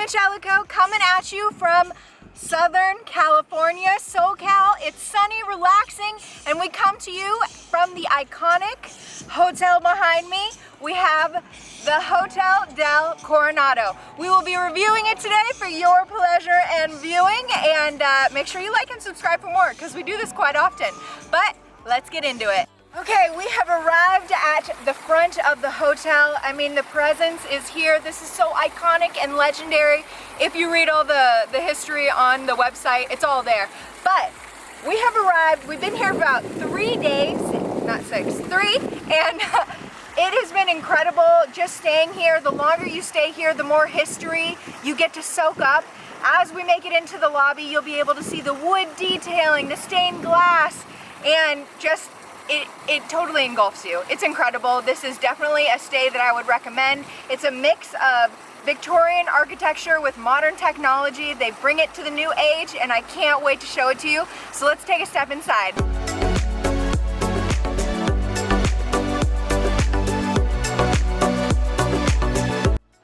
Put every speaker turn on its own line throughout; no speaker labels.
MitchEllaCo coming at you from Southern California, SoCal. It's sunny, relaxing, and we come to you from the iconic hotel behind me. We have the Hotel del Coronado. We will be reviewing it today for your pleasure and viewing, and make sure you like and subscribe for more because we do this quite often. But let's get into it. Okay, we have arrived at the front of the hotel. I mean, the presence is here. This is so iconic and legendary. If you read all the history on the website, it's all there. But we have arrived. We've been here about 3 days, not 6, 3, and it has been incredible just staying here. The longer you stay here, the more history you get to soak up. As we make it into the lobby, you'll be able to see the wood detailing, the stained glass, and just it totally engulfs you. It's incredible. This is definitely a stay that I would recommend. It's a mix of Victorian architecture with modern technology. They bring it to the new age, and I can't wait to show it to you. So let's take a step inside.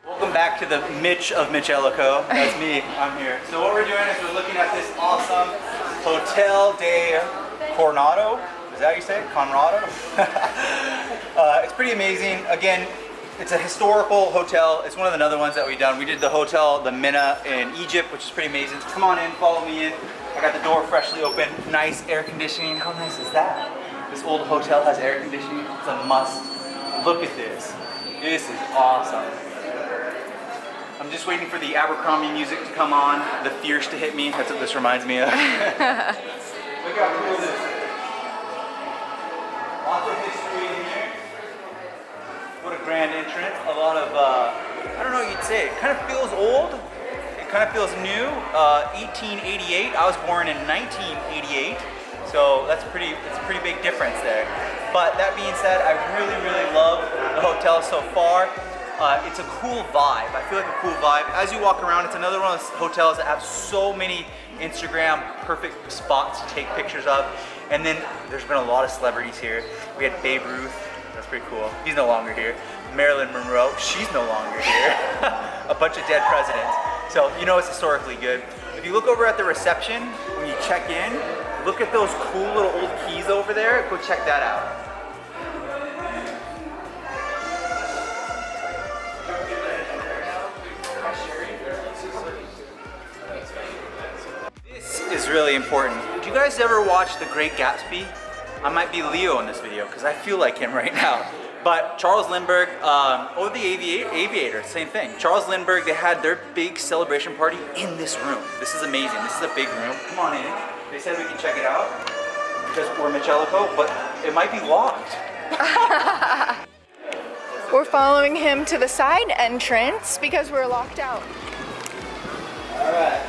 Welcome back to the Mitch of MitchEllaCo. That's me, I'm here. So what we're doing is we're looking at this awesome Hotel del Coronado. Is that how you say it? Coronado? It's pretty amazing. Again, it's a historical hotel. It's one of the other ones that we've done. We did the Hotel, the Mina in Egypt, which is pretty amazing. Come on in, follow me in. I got the door freshly open. Nice air conditioning. How nice is that? This old hotel has air conditioning. It's a must. Look at this. This is awesome. I'm just waiting for the Abercrombie music to come on, the Fierce to hit me. That's what this reminds me of. Look how cool this is. Lots of history in here. What a grand entrance. A lot of, I don't know what you'd say. It kind of feels old. It kind of feels new. 1888. I was born in 1988. So it's a pretty big difference there. But that being said, I really, really love the hotel so far. It's a cool vibe. I feel like a cool vibe. As you walk around, it's another one of those hotels that have so many Instagram perfect spots to take pictures of. And then there's been a lot of celebrities here. We had Babe Ruth, that's pretty cool. He's no longer here. Marilyn Monroe, she's no longer here. A bunch of dead presidents. So you know it's historically good. If you look over at the reception, when you check in, look at those cool little old keys over there. Go check that out. Is really important. Did you guys ever watch The Great Gatsby? I might be Leo in this video because I feel like him right now. But Charles Lindbergh, or the Aviator, same thing. Charles Lindbergh, they had their big celebration party in this room. This is amazing. This is a big room. Come on in. They said we can check it out because we're MitchEllaCo, but it might be locked.
We're following him to the side entrance because we're locked out.
All right.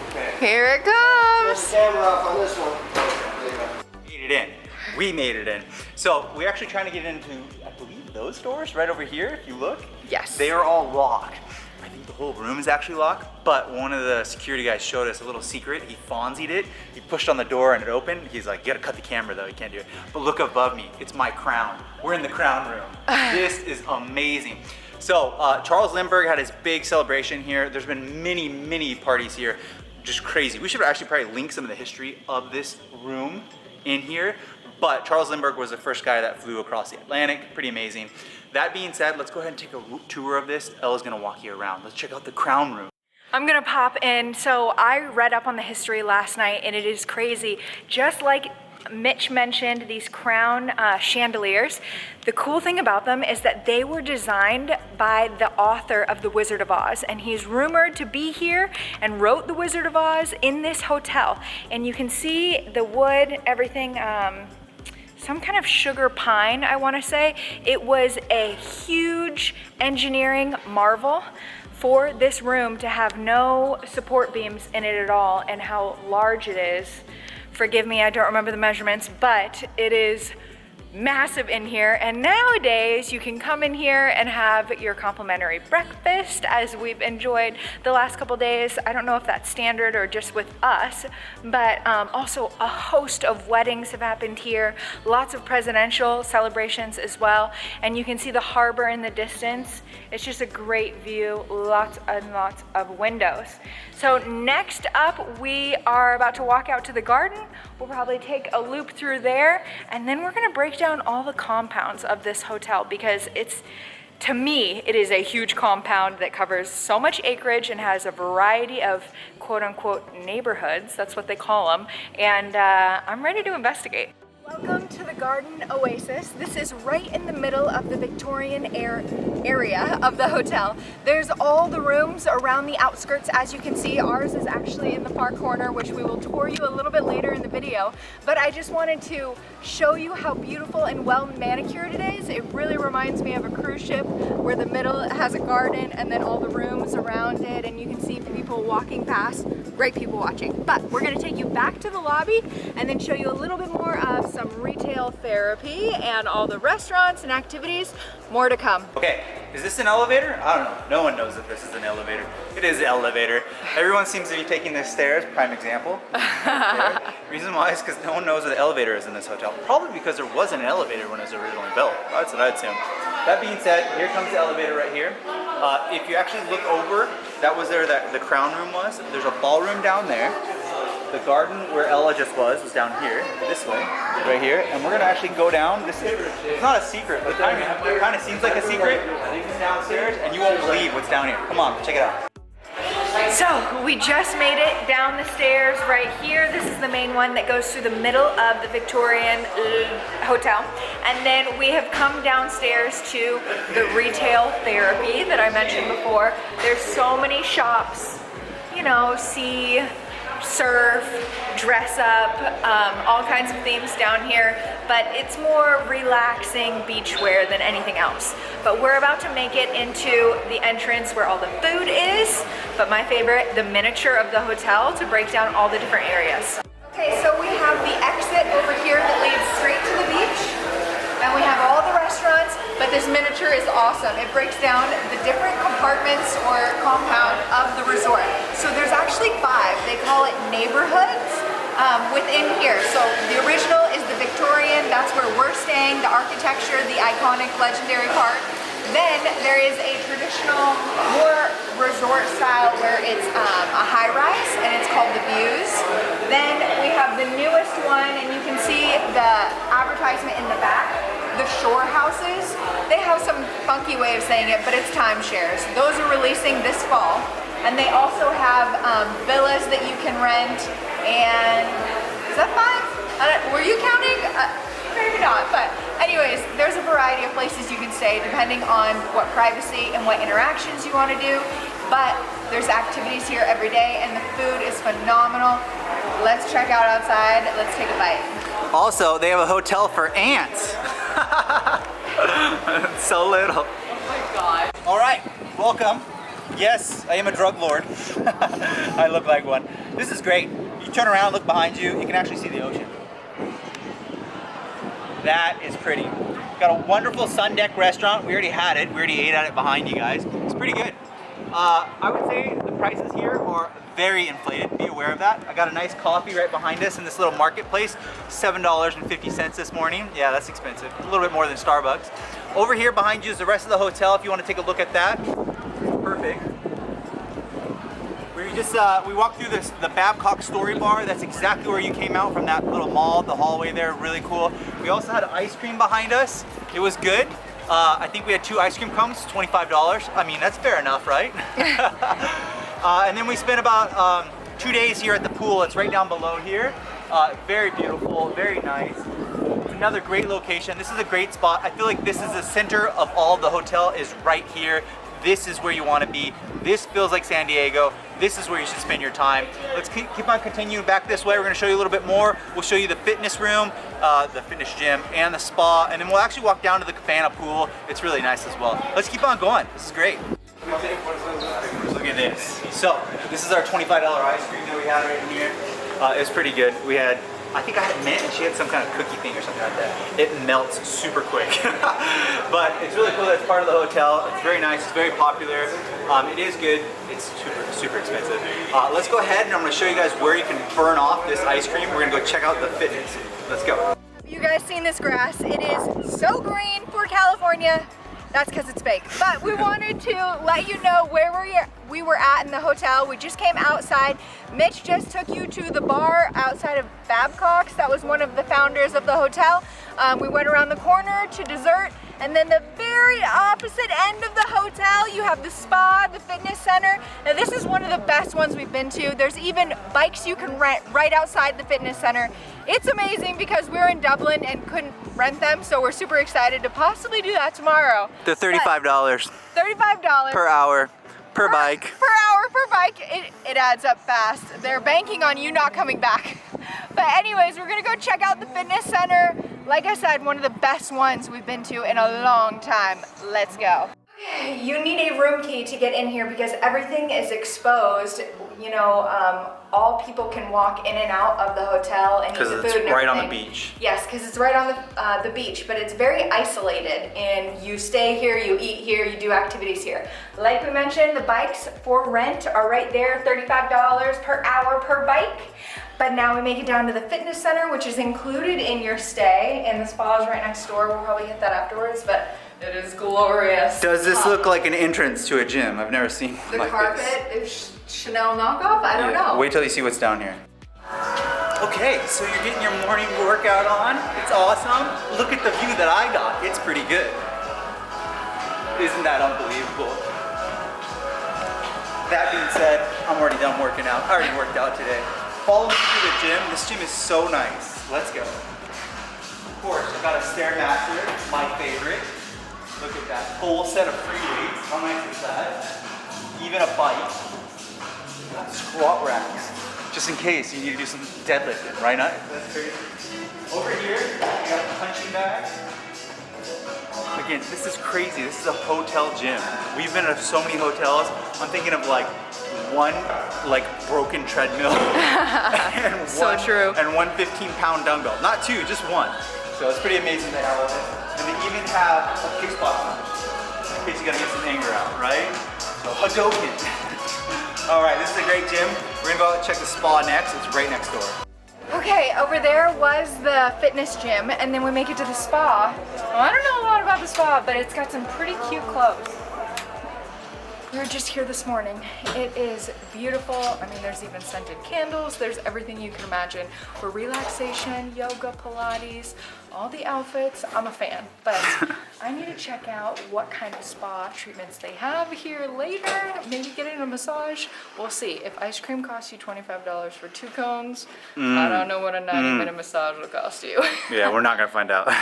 Okay.
Here it comes.
Turn the camera off on this one.
Made it in. We made it in. So we're actually trying to get into, I believe, those doors right over here. If you look,
Yes.
they are all locked. I think the whole room is actually locked, but one of the security guys showed us a little secret. He fonzied it. He pushed on the door and it opened. He's like, you gotta cut the camera though, you can't do it. But look above me, it's my crown. We're in the crown room. This is amazing. So Charles Lindbergh had his big celebration here. There's been many, many parties here. Just crazy. We should actually probably link some of the history of this room in here. But Charles Lindbergh was the first guy that flew across the Atlantic. Pretty amazing. That being said, let's go ahead and take a tour of this. Ella's gonna walk you around. Let's check out the crown room.
I'm gonna pop in. So I read up on the history last night and it is crazy. Just like Mitch mentioned, these crown chandeliers, the cool thing about them is that they were designed by the author of The Wizard of Oz, and he's rumored to be here and wrote The Wizard of Oz in this hotel. And you can see the wood, everything, some kind of sugar pine, I wanna say. It was a huge engineering marvel for this room to have no support beams in it at all, and how large it is. Forgive me, I don't remember the measurements, but it is massive in here, and nowadays you can come in here and have your complimentary breakfast as we've enjoyed the last couple days. I don't know if that's standard or just with us, but also a host of weddings have happened here, lots of presidential celebrations as well, and you can see the harbor in the distance. It's just a great view, lots and lots of windows. So next up, we are about to walk out to the garden. We'll probably take a loop through there, and then we're gonna break down all the compounds of this hotel, because to me, it is a huge compound that covers so much acreage and has a variety of quote unquote neighborhoods, that's what they call them, and I'm ready to investigate. Welcome to the Garden Oasis. This is right in the middle of the Victorian area of the hotel. There's all the rooms around the outskirts. As you can see, ours is actually in the far corner, which we will tour you a little bit later in the video. But I just wanted to show you how beautiful and well manicured it is. It really reminds me of a cruise ship where the middle has a garden and then all the rooms around it, and you can see people walking past. Great people watching. But we're gonna take you back to the lobby and then show you a little bit more of some retail therapy and all the restaurants and activities. More to come.
Okay, is this an elevator? I don't know. No one knows if this is an elevator. It is an elevator. Everyone seems to be taking the stairs, prime example. Reason why is because no one knows where the elevator is in this hotel. Probably because there wasn't an elevator when it was originally built. That's what I'd assume. That being said, here comes the elevator right here. If you actually look over, that was there that the crown room was. There's a ballroom down there. The garden where Ella just was down here, this way, right here. And we're gonna actually go down. It's not a secret, but it kind of seems like a secret. It's downstairs, and you won't believe what's down here. Come on, check it out.
So we just made it down the stairs right here. This is the main one that goes through the middle of the Victorian hotel. And then we have come downstairs to the retail therapy that I mentioned before. There's so many shops, you know, surf, dress up, all kinds of themes down here, but it's more relaxing beachwear than anything else. But we're about to make it into the entrance where all the food is, but my favorite, the miniature of the hotel, to break down all the different areas. Okay, so we have the exit over here that leads straight to the beach, and we have all the restaurants, but this miniature is awesome. It breaks down the different compartments or compound of the resort. So there's actually 5. They call it neighborhoods within here. So the original is the Victorian. That's where we're staying, the architecture, the iconic legendary part. Then there is a traditional, more resort style where it's a high-rise, and it's called the Views. Then we have the newest one, and you can see the advertisement in the back. The shore houses, they have some funky way of saying it, but it's timeshares. Those are releasing this fall. And they also have villas that you can rent, and is that 5? Were you counting? Maybe not, but anyways, there's a variety of places you can stay depending on what privacy and what interactions you want to do, but there's activities here every day, and the food is phenomenal. Let's check out outside, let's take a bite.
Also, they have a hotel for ants. So little.
Oh my god.
All right, welcome. Yes, I am a drug lord. I look like one. This is great. You turn around, look behind you, you can actually see the ocean. That is pretty. Got a wonderful sun deck restaurant. We already had it. We already ate at it behind you guys. It's pretty good. I would say the prices here are very inflated. Be aware of that. I got a nice coffee right behind us in this little marketplace. $7.50 this morning. Yeah, that's expensive. A little bit more than Starbucks. Over here behind you is the rest of the hotel if you want to take a look at that. Perfect. We walked through the Babcock Story Bar. That's exactly where you came out from, that little mall, the hallway there, really cool. We also had ice cream behind us. It was good. I think we had 2 ice cream cones, $25. I mean, that's fair enough, right? And then we spent about 2 days here at the pool. It's right down below here. Very beautiful, very nice. It's another great location. This is a great spot. I feel like this is the center of all of the hotel, is right here. This is where you want to be. This feels like San Diego. This is where you should spend your time. Let's keep on continuing back this way. We're going to show you a little bit more. We'll show you the fitness room, the fitness gym, and the spa, and then we'll actually walk down to the cabana pool. It's really nice as well. Let's keep on going. This is great. Look at this. So this is our $25 ice cream that we had right here. It's pretty good. We had I think I had mint and she had some kind of cookie thing or something like that. It melts super quick. But it's really cool that it's part of the hotel. It's very nice, it's very popular. It is good, it's super expensive. Let's go ahead and I'm gonna show you guys where you can burn off this ice cream. We're gonna go check out the fitness. Let's go.
Have you guys seen this grass? It is so green for California. That's because it's fake. But we wanted to let you know where we were at in the hotel. We just came outside. Mitch just took you to the bar outside of Babcock's. That was one of the founders of the hotel. We went around the corner to dessert, and then the very opposite end of the hotel, you have the spa, the fitness center. Now this is one of the best ones we've been to. There's even bikes you can rent right outside the fitness center. It's amazing because we were in Dublin and couldn't rent them, so we're super excited to possibly do that tomorrow.
They're $35.
$35
Per hour, per bike.
Per hour, per bike. It adds up fast. They're banking on you not coming back. But anyways, we're gonna go check out the fitness center. Like I said, one of the best ones we've been to in a long time. Let's go. You need a room key to get in here because everything is exposed. You know, all people can walk in and out of the hotel and eat the food and everything.
Because it's right on the beach.
Yes, because it's right on the beach, but it's very isolated, and you stay here, you eat here, you do activities here. Like we mentioned, the bikes for rent are right there, $35 per hour per bike. But now we make it down to the fitness center, which is included in your stay, and the spa is right next door. We'll probably hit that afterwards, but it is glorious.
Does this look like an entrance to a gym? I've never seen one
the
like
carpet
this.
is Chanel knockoff? I don't know.
Wait till you see what's down here. Okay, so you're getting your morning workout on. It's awesome. Look at the view that I got. It's pretty good. Isn't that unbelievable? That being said, I'm already done working out. I already worked out today. Follow me to the gym. This gym is so nice. Let's go. Of course, I got a Stairmaster, my favorite. Look at that. Full set of free weights. How nice is that? Even a bike. Got squat racks. Just in case you need to do some deadlifting, right? That's crazy. Over here, we got the punching bag. Again, this is crazy. This is a hotel gym. We've been to so many hotels. I'm thinking of like one broken treadmill and
so true.
And one 15-pound dumbbell. Not two, just one. So it's pretty amazing they have all this. And they even have a kickboxing in case you gotta get some anger out, right? So Hadoken. All right, this is a great gym. We're gonna go out and check the spa next. It's right next door.
Okay, over there was the fitness gym, and then we make it to the spa. Well, I don't know a lot about the spa, but it's got some pretty cute clothes. We were just here this morning. It is beautiful. I mean, there's even scented candles. There's everything you can imagine for relaxation, yoga, Pilates, all the outfits. I'm a fan, but I need to check out what kind of spa treatments they have here later. Maybe getting a massage. We'll see. If ice cream costs you $25 for 2 cones, I don't know what a 90-minute massage will cost you.
Yeah, we're not gonna find out.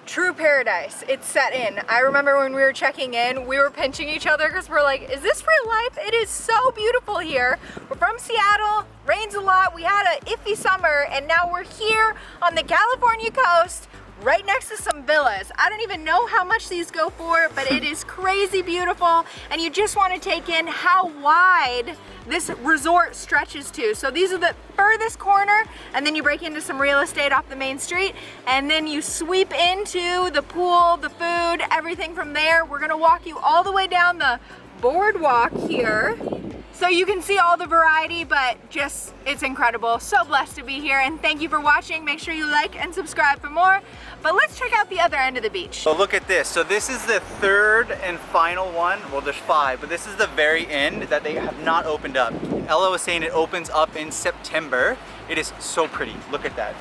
True paradise. It's set in. I remember when we were checking in, we were pinching each other because we're like, is this real life? It is so beautiful here. We're from Seattle, rains a lot. We had an iffy summer, and now we're here on the California coast, right next to some villas. I don't even know how much these go for, but it is crazy beautiful, and you just want to take in how wide this resort stretches to. So these are the furthest corner, and then you break into some real estate off the main street, and then you sweep into the pool, the food, everything from there. We're gonna walk you all the way down the boardwalk here, so you can see all the variety, but just, it's incredible. So blessed to be here, and thank you for watching. Make sure you like and subscribe for more. But let's check out the other end of the beach.
So look at this. So this is the third and final one. Well, there's 5, but this is the very end that they have not opened up. Ella was saying it opens up in September. It is so pretty. Look at that.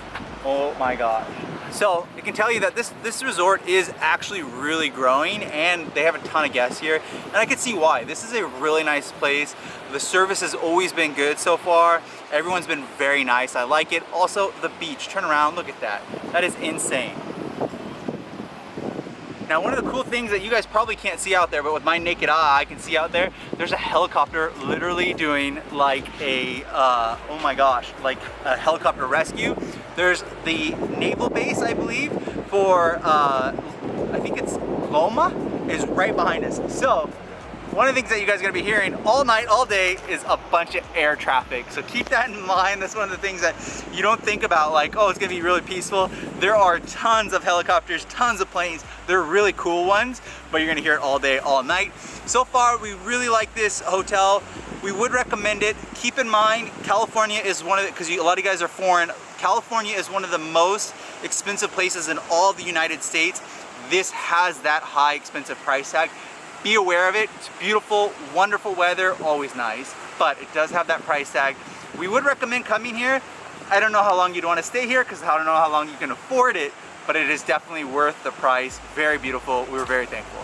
Oh my gosh. So I can tell you that this resort is actually really growing, and they have a ton of guests here, and I can see why. This is a really nice place. The service has always been good so far. Everyone's been very nice. I like it. Also, the beach. Turn around. Look at that. That is insane. Now, one of the cool things that you guys probably can't see out there, but with my naked eye, I can see out there, there's a helicopter literally doing like a, oh my gosh, like a helicopter rescue. There's the naval base, I believe, for, I think it's Loma, is right behind us. So, one of the things that you guys are gonna be hearing all night, all day is a bunch of air traffic. So keep that in mind. That's one of the things that you don't think about, like, oh, it's gonna be really peaceful. There are tons of helicopters, tons of planes. They're really cool ones, but you're gonna hear it all day, all night. So far, we really like this hotel. We would recommend it. Keep in mind, California is one of the, because a lot of you guys are foreign, California is one of the most expensive places in all the United States. This has that high expensive price tag. Be aware of it. It's beautiful, wonderful weather, always nice, but it does have that price tag. We would recommend coming here. I don't know how long you'd want to stay here because I don't know how long you can afford it, but it is definitely worth the price. Very beautiful. We were very thankful.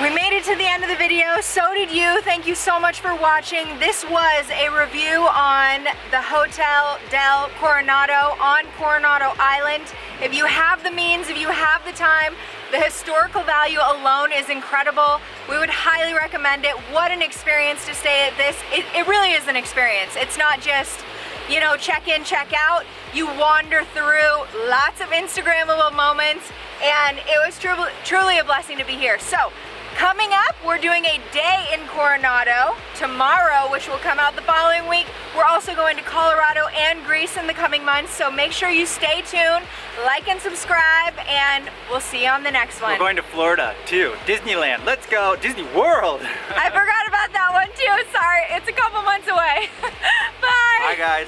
We made it to the end of the video, so did you. Thank you so much for watching. This was a review on the Hotel del Coronado on Coronado Island. If you have the means, if you have the time, the historical value alone is incredible. We would highly recommend it. What an experience to stay at this. It really is an experience. It's not just, you know, check in, check out. You wander through lots of Instagrammable moments, and it was truly a blessing to be here. So, coming up, we're doing a day in Coronado tomorrow, which will come out the following week. We're also going to Colorado and Greece in the coming months, so make sure you stay tuned, like and subscribe, and we'll see you on the next one.
We're going to Florida too, Disneyland. Let's go, Disney World.
I forgot about that one too, sorry. It's a couple months away. Bye.
Bye guys.